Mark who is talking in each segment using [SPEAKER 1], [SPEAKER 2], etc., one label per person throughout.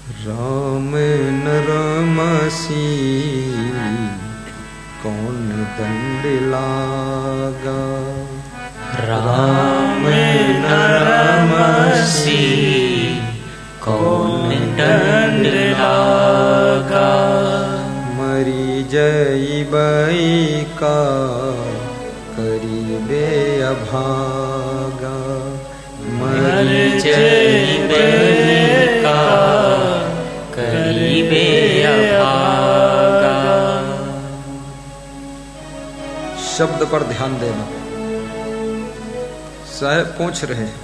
[SPEAKER 1] राम न रमसी कौन दंड लागा।
[SPEAKER 2] राम न रमसी कौन दंड लागा।
[SPEAKER 1] मरी जइबई का करीबे अभागा।
[SPEAKER 2] मरी जइबई का करीबे अभागा।
[SPEAKER 1] शब्द पर ध्यान देना। साहब पूछ रहे हैं,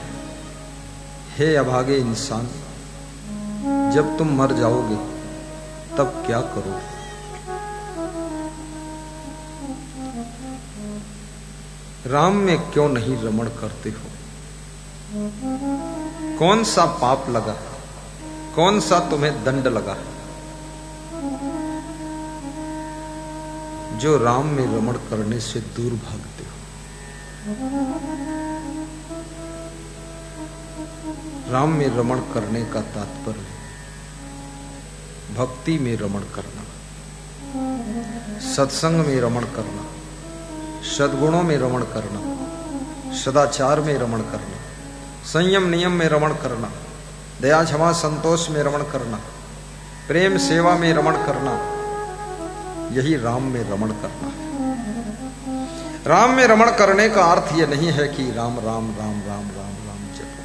[SPEAKER 1] हे अभागे इंसान, जब तुम मर जाओगे तब क्या करोगे? राम में क्यों नहीं रमण करते हो? कौन सा पाप लगा, कौन सा तुम्हें दंड लगा जो राम में रमण करने से दूर भागते हो? राम में रमण करने का तात्पर्य भक्ति में रमण करना, सत्संग में रमण करना, सद्गुणों में रमण करना, सदाचार में रमण करना, संयम नियम में रमण करना, दया क्षमा संतोष में रमण करना, प्रेम सेवा में रमण करना, यही राम में रमण करना है। राम में रमण करने का अर्थ यह नहीं है कि राम राम राम राम राम राम जपो।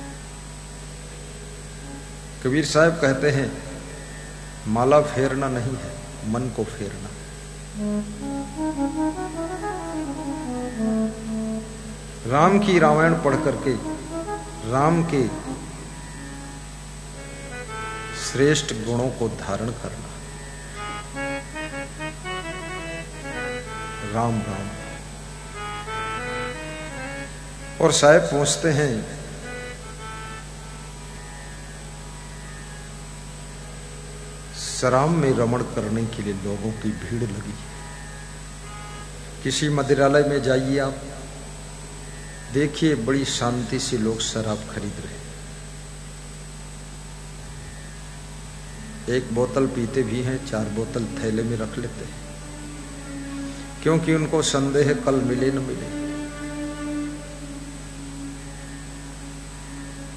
[SPEAKER 1] कबीर साहब कहते हैं, माला फेरना नहीं है, मन को फेरना। राम की रामायण पढ़ करके राम के श्रेष्ठ गुणों को धारण करना। राम राम। और साहब पूछते हैं, सराम में रमण करने के लिए लोगों की भीड़ लगी। किसी मदिरालय में जाइए आप, देखिए बड़ी शांति से लोग शराब खरीद रहे। एक बोतल पीते भी हैं, 4 बोतल थैले में रख लेते हैं, क्योंकि उनको संदेह है कल मिले न मिले।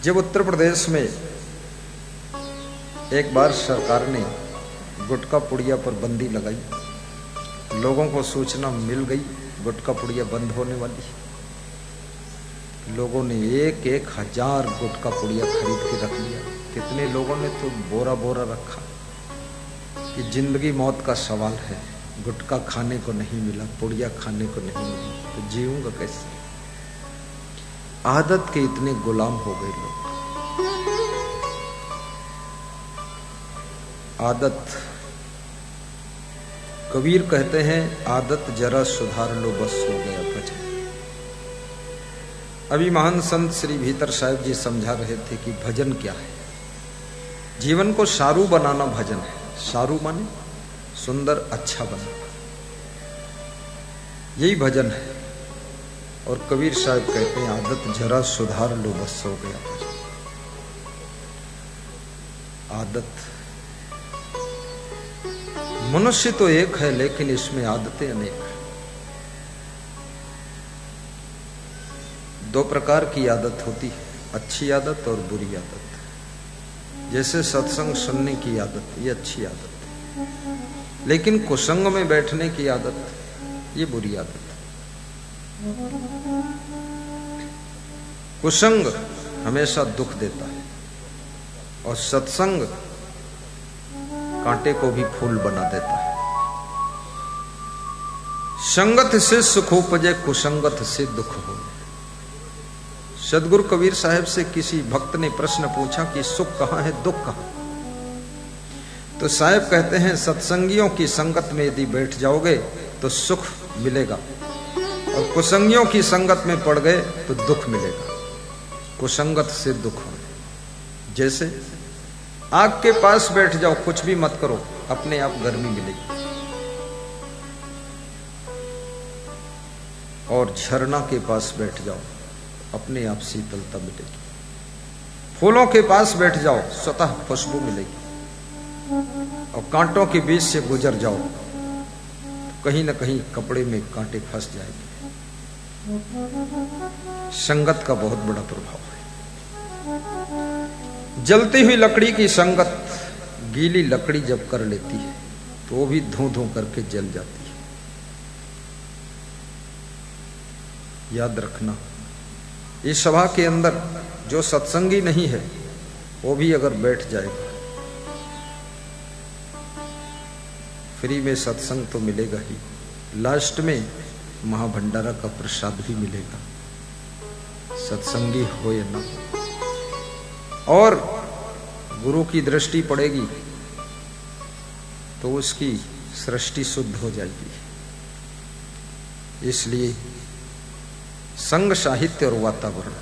[SPEAKER 1] जब उत्तर प्रदेश में एक बार सरकार ने गुटखा पुड़िया पर बंदी लगाई, लोगों को सूचना मिल गई गुटखा पुड़िया बंद होने वाली। लोगों ने 1,000 गुटखा पुड़िया खरीद के रख लिया। कितने लोगों ने तो बोरा बोरा रखा कि जिंदगी मौत का सवाल है, गुटखा खाने को नहीं मिला, पुड़िया खाने को नहीं मिला, तो जीऊंगा कैसे? आदत के इतने गुलाम हो गए लोग। आदत, कबीर कहते हैं, आदत जरा सुधार लो बस हो गया भजन। अभी महान संत श्री भीतर साहिब जी समझा रहे थे कि भजन क्या है। जीवन को सारू बनाना भजन है। सारू माने सुंदर, अच्छा बनाना, यही भजन है। और कबीर साहब कहते हैं, आदत जरा सुधार लो बस हो गया भजन। आदत, मनुष्य तो एक है लेकिन इसमें आदतें अनेक हैं। 2 प्रकार की आदत होती है, अच्छी आदत और बुरी आदत। जैसे सत्संग सुनने की आदत, ये अच्छी आदत है, लेकिन कुसंग में बैठने की आदत, ये बुरी आदत है। कुसंग हमेशा दुख देता है और सत्संग कांटे को भी फूल बना देता है। संगत से सुख उपजे, कुसंगत से दुख हो। सदगुरु कबीर साहब से किसी भक्त ने प्रश्न पूछा कि सुख कहां है, दुख कहां? तो साहब कहते हैं, सत्संगियों की संगत में यदि बैठ जाओगे तो सुख मिलेगा, और कुसंगियों की संगत में पड़ गए तो दुख मिलेगा। कुसंगत से दुख हो। जैसे आग के पास बैठ जाओ, कुछ भी मत करो, अपने आप गर्मी मिलेगी। और झरना के पास बैठ जाओ, अपने आप शीतलता मिलेगी। फूलों के पास बैठ जाओ, स्वतः खुशबू मिलेगी। और कांटों के बीच से गुजर जाओ तो कहीं ना कहीं कपड़े में कांटे फंस जाएंगे। संगत का बहुत बड़ा प्रभाव है। जलती हुई लकड़ी की संगत गीली लकड़ी जब कर लेती है तो वो भी धूं धूं करके जल जाती है। याद रखना, इस सभा के अंदर जो सत्संगी नहीं है वो भी अगर बैठ जाएगा, फ्री में सत्संग तो मिलेगा ही, लास्ट में महाभंडारा का प्रसाद भी मिलेगा, सत्संगी हो या न हो। और गुरु की दृष्टि पड़ेगी तो उसकी सृष्टि शुद्ध हो जाएगी। इसलिए संग, साहित्य और वातावरण,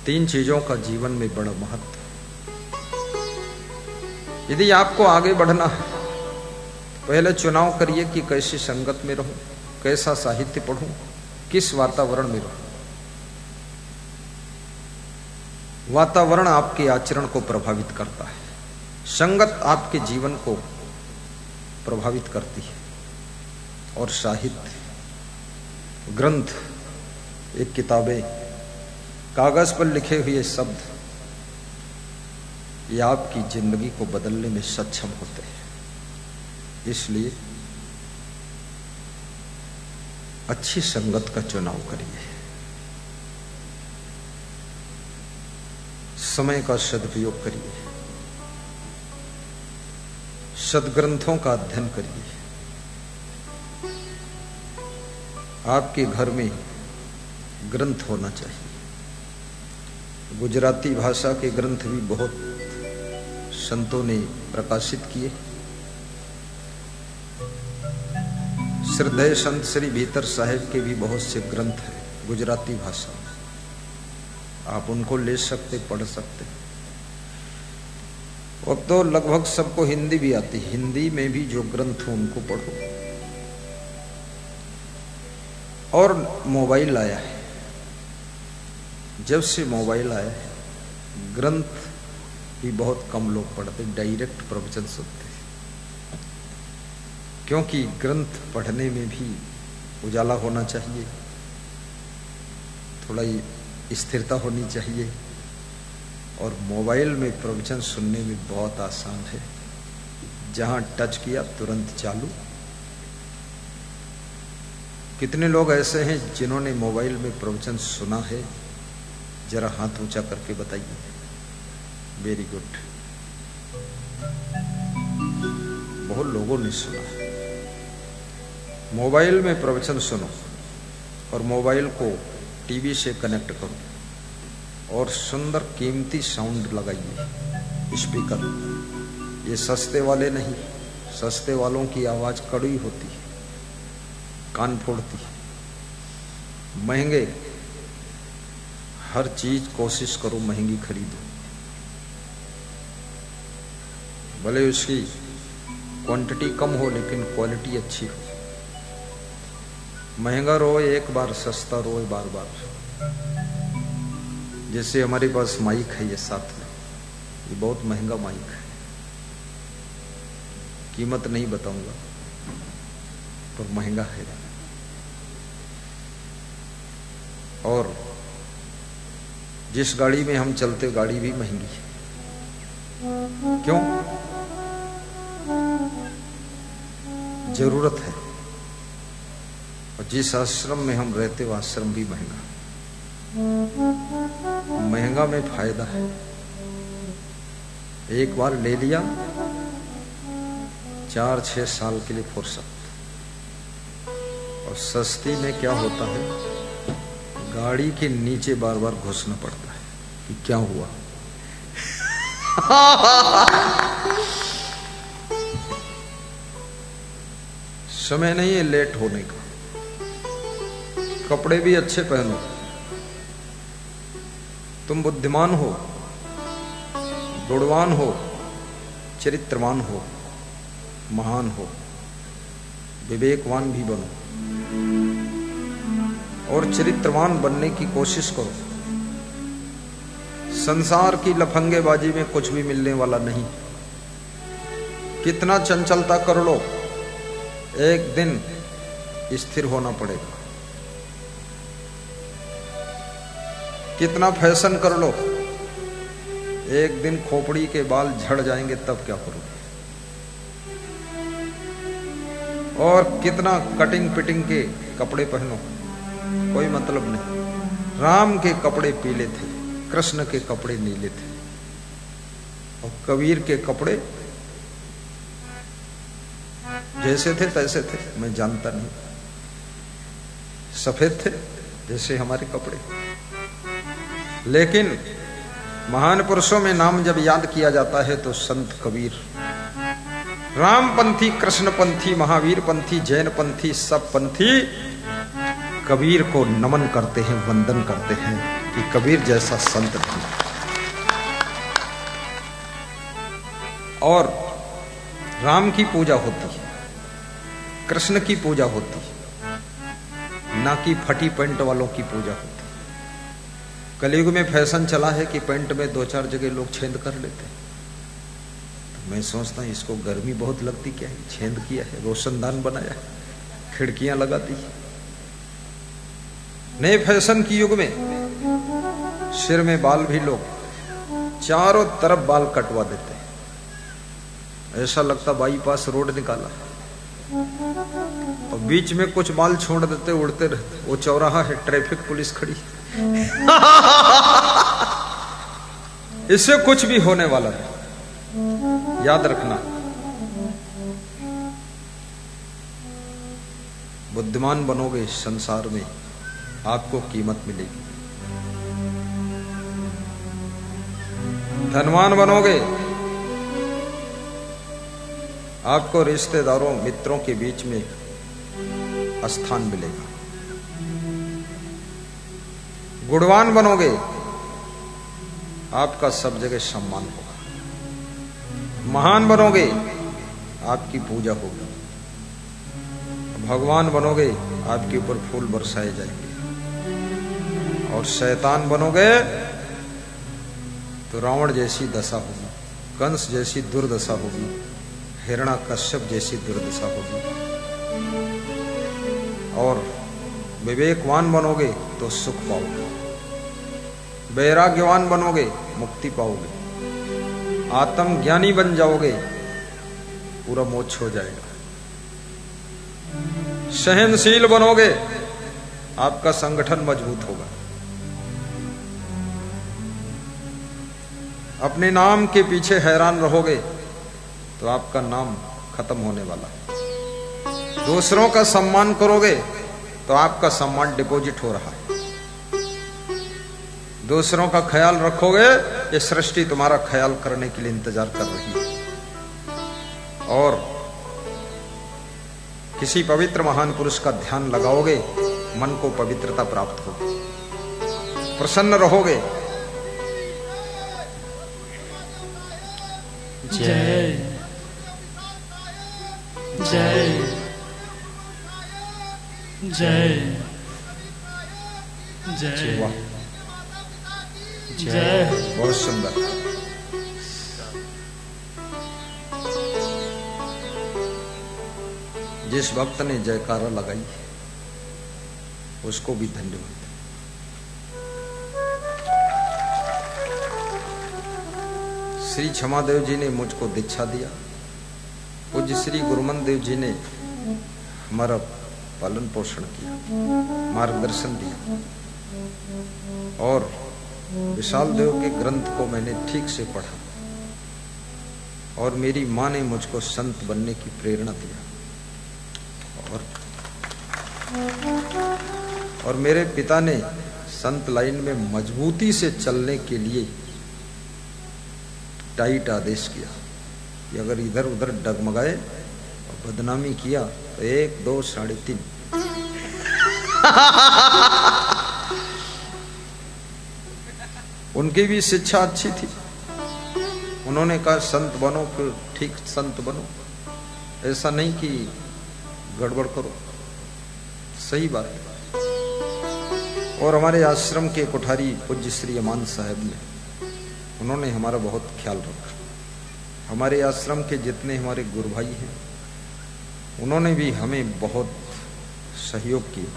[SPEAKER 1] तीन चीजों का जीवन में बड़ा महत्व है। यदि आपको आगे बढ़ना है तो पहले चुनाव करिए कि कैसी संगत में रहूं, कैसा साहित्य पढ़ूं, किस वातावरण में रहूं। वातावरण आपके आचरण को प्रभावित करता है, संगत आपके जीवन को प्रभावित करती है। और साहित्य, ग्रंथ, एक किताबें, कागज पर लिखे हुए शब्द, ये आपकी जिंदगी को बदलने में सक्षम होते हैं। इसलिए अच्छी संगत का चुनाव करिए, समय का सदुपयोग करिए, सदग्रंथों का अध्ययन करिए। आपके घर में ग्रंथ होना चाहिए। गुजराती भाषा के ग्रंथ भी बहुत संतों ने प्रकाशित किए। श्रद्धेय संत श्री भीतर साहेब के भी बहुत से ग्रंथ हैं गुजराती भाषा में, आप उनको ले सकते, पढ़ सकते। अब तो लगभग सबको हिंदी भी आती है, हिंदी में भी जो ग्रंथ हो उनको पढ़ो। और मोबाइल आया है, जब से मोबाइल आया है ग्रंथ भी बहुत कम लोग पढ़ते, डायरेक्ट प्रवचन सुनते, क्योंकि ग्रंथ पढ़ने में भी उजाला होना चाहिए, थोड़ा स्थिरता होनी चाहिए। और मोबाइल में प्रवचन सुनने में बहुत आसान है, जहां टच किया तुरंत चालू। कितने लोग ऐसे हैं जिन्होंने मोबाइल में प्रवचन सुना है? जरा हाथ ऊंचा करके बताइए। वेरी गुड, बहुत लोगों ने सुना है। मोबाइल में प्रवचन सुनो और मोबाइल को टीवी से कनेक्ट करो और सुंदर कीमती साउंड लगाइए, स्पीकर। ये सस्ते वाले नहीं, सस्ते वालों की आवाज कड़वी होती है, कान फोड़ती है। महंगे, हर चीज कोशिश करो महंगी खरीदो, भले उसकी क्वांटिटी कम हो लेकिन क्वालिटी अच्छी हो। महंगा रोए एक बार, सस्ता रोए बार बार। जैसे हमारे पास माइक है ये साथ में, ये बहुत महंगा माइक है, कीमत नहीं बताऊंगा पर महंगा है। और जिस गाड़ी में हम चलते गाड़ी भी महंगी है। क्यों? जरूरत है। और जिस आश्रम में हम रहते वो आश्रम भी महंगा, महंगा में फायदा है। एक बार ले लिया 4-6 साल के लिए फुर्सत। और सस्ती में क्या होता है, गाड़ी के नीचे बार बार घुसना पड़ता है कि क्या हुआ। समय नहीं है लेट होने का। कपड़े भी अच्छे पहनो। तुम बुद्धिमान हो, गुणवान हो, चरित्रवान हो, महान हो, विवेकवान भी बनो और चरित्रवान बनने की कोशिश करो। संसार की लफंगेबाजी में कुछ भी मिलने वाला नहीं। कितना चंचलता कर लो, एक दिन स्थिर होना पड़ेगा। कितना फैशन कर लो, एक दिन खोपड़ी के बाल झड़ जाएंगे, तब क्या करोगे। और कितना कटिंग पिटिंग के कपड़े पहनो, कोई मतलब नहीं। राम के कपड़े पीले थे, कृष्ण के कपड़े नीले थे, और कबीर के कपड़े जैसे थे तैसे थे, मैं जानता नहीं, सफेद थे जैसे हमारे कपड़े। लेकिन महान पुरुषों में नाम जब याद किया जाता है तो संत कबीर, रामपंथी, कृष्णपंथी, महावीर पंथी, जैन पंथी, सब पंथी कबीर को नमन करते हैं, वंदन करते हैं कि कबीर जैसा संत नहीं। और राम की पूजा होती है, कृष्ण की पूजा होती है, ना कि फटी पेंट वालों की पूजा होती है। कलयुग में फैशन चला है कि पेंट में 2-4 जगह लोग छेद कर लेते हैं। तो मैं सोचता हूं इसको गर्मी बहुत लगती, क्या है, छेद किया है, रोशनदान बनाया है, खिड़कियां लगा दी। नए फैशन की युग में सिर में बाल भी लोग चारों तरफ बाल कटवा देते हैं, ऐसा लगता बाईपास रोड निकाला, और बीच में कुछ बाल छोड़ देते, उड़ते रहते। वो चौराहा है, ट्रैफिक पुलिस खड़ी इससे कुछ भी होने वाला है, याद रखना। बुद्धिमान बनोगे संसार में, आपको कीमत मिलेगी। धनवान बनोगे, आपको रिश्तेदारों मित्रों के बीच में स्थान मिलेगा। गुणवान बनोगे, आपका सब जगह सम्मान होगा। महान बनोगे, आपकी पूजा होगी। भगवान बनोगे, आपके ऊपर फूल बरसाए जाएंगे। और शैतान बनोगे तो रावण जैसी दशा होगी, कंस जैसी दुर्दशा होगी, हिरण्याकश्यप जैसी दुर्दशा होगी। और विवेकवान बनोगे तो सुख पाओगे, वैराग्यवान बनोगे मुक्ति पाओगे, आत्मज्ञानी बन जाओगे पूरा मोक्ष हो जाएगा। सहनशील बनोगे, आपका संगठन मजबूत होगा। अपने नाम के पीछे हैरान रहोगे तो आपका नाम खत्म होने वाला है। दूसरों का सम्मान करोगे तो आपका सम्मान डिपॉजिट हो रहा है। दूसरों का ख्याल रखोगे, ये सृष्टि तुम्हारा ख्याल करने के लिए इंतजार कर रही है। और किसी पवित्र महान पुरुष का ध्यान लगाओगे, मन को पवित्रता प्राप्त होगी, प्रसन्न रहोगे।
[SPEAKER 2] जय जय जय जय जय।
[SPEAKER 1] बहुत सुंदर। जिस भक्त ने जयकारा लगाई उसको भी धन्यवाद। श्री क्षमादेव जी ने मुझको दीक्षा दिया, पूज्य श्री गुरुमन देव जी ने हमारा पालन पोषण किया, मार्गदर्शन दिया, और विशाल देव के ग्रंथ को मैंने ठीक से पढ़ा, और मेरी माँ ने मुझको संत बनने की प्रेरणा दिया, और मेरे पिता ने संत लाइन में मजबूती से चलने के लिए टाइट आदेश किया कि अगर इधर उधर डगमगाए और बदनामी किया तो 1, 2, 3.5। उनकी भी शिक्षा अच्छी थी। उन्होंने कहा संत बनो, फिर ठीक संत बनो, ऐसा नहीं कि गड़बड़ करो। सही बात है। और हमारे आश्रम के कोठारी पूज्य श्री अमान साहब ने, उन्होंने हमारा बहुत ख्याल रखा। हमारे आश्रम के जितने हमारे गुरु भाई हैं, उन्होंने भी हमें बहुत सहयोग किया।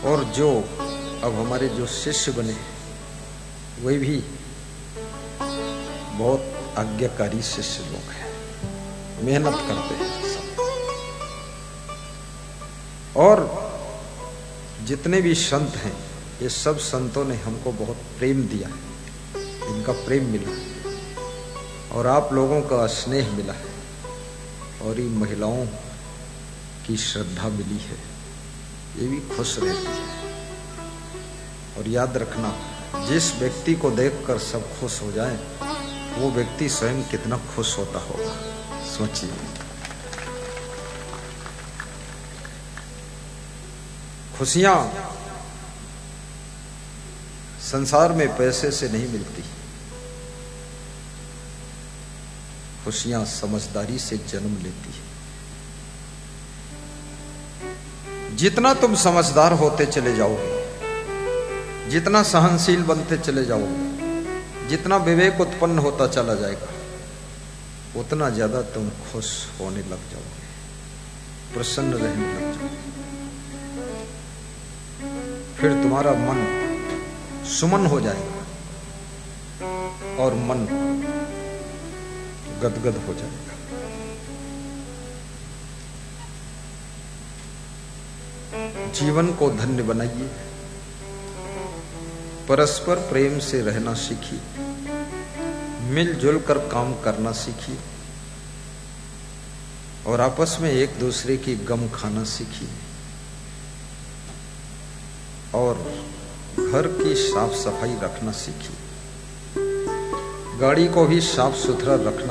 [SPEAKER 1] और जो अब हमारे जो शिष्य बने, वे भी बहुत आज्ञाकारी शिष्य लोग हैं, मेहनत करते हैं सब। और जितने भी संत हैं, ये सब संतों ने हमको बहुत प्रेम दिया है, इनका प्रेम मिला है और आप लोगों का स्नेह मिला है और ये महिलाओं की श्रद्धा मिली है, ये भी खुश रहती है। और याद रखना, जिस व्यक्ति को देखकर सब खुश हो जाए, वो व्यक्ति स्वयं कितना खुश होता होगा, सोचिए। खुशियां संसार में पैसे से नहीं मिलती, खुशियां समझदारी से जन्म लेती है। जितना तुम समझदार होते चले जाओगे, जितना सहनशील बनते चले जाओगे, जितना विवेक उत्पन्न होता चला जाएगा, उतना ज्यादा तुम खुश होने लग जाओगे, प्रसन्न रहने लग जाओगे। फिर तुम्हारा मन सुमन हो जाएगा और मन गदगद हो जाएगा। जीवन को धन्य बनाइए, परस्पर प्रेम से रहना सीखिए, मिलजुल कर काम करना सीखिए और आपस में एक दूसरे की गम खाना सीखिए और घर की साफ सफाई रखना सीखिए, गाड़ी को भी साफ सुथरा रखना